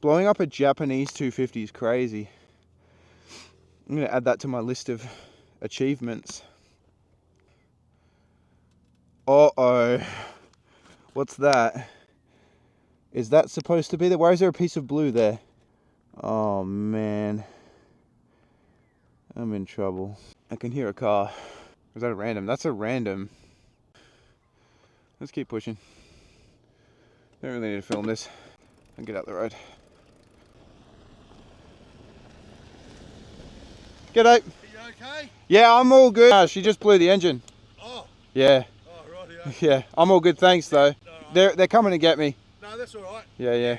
Blowing up a Japanese 250 is crazy. I'm going to add that to my list of achievements. Uh-oh. What's that? Is that supposed to be there? Why is there a piece of blue there? Oh, man. I'm in trouble. I can hear a car. Is that a random? That's a random. Let's keep pushing. Don't really need to film this. And get out the road. G'day. Are you okay? Yeah, I'm all good. She just blew the engine. Oh. Yeah. Oh, rightio. Yeah, I'm all good, thanks though. No, They're coming to get me. no, that's all right. Yeah.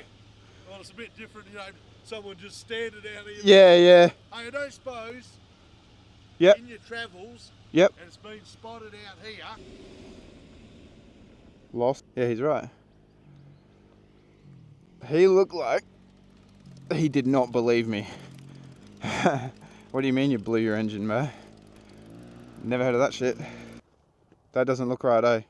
Well, it's a bit different, you know, someone just standing out here. Yeah. Hey, I don't suppose Yep. in your travels, Yep. and it's been spotted out here. Lost. Yeah, he's right. He looked like he did not believe me. What do you mean you blew your engine, mate? Never heard of that shit. That doesn't look right, eh?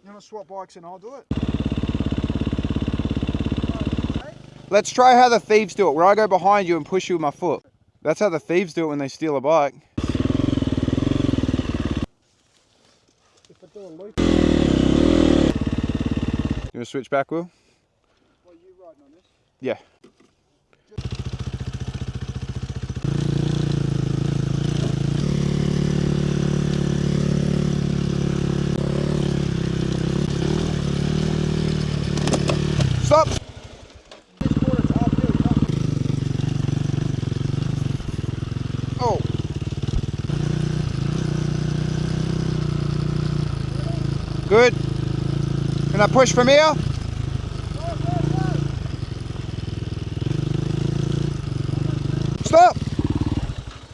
You want to swap bikes and I'll do it? Let's try how the thieves do it, where I go behind you and push you with my foot. That's how the thieves do it when they steal a bike. If I do a loop. You want to switch back, Will? Well, you riding on this? Yeah. Stop! This corner's uphill. Oh. Good. Can I push from here? Stop!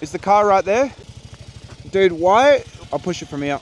Is the car right there? Dude, why? I'll push it from here.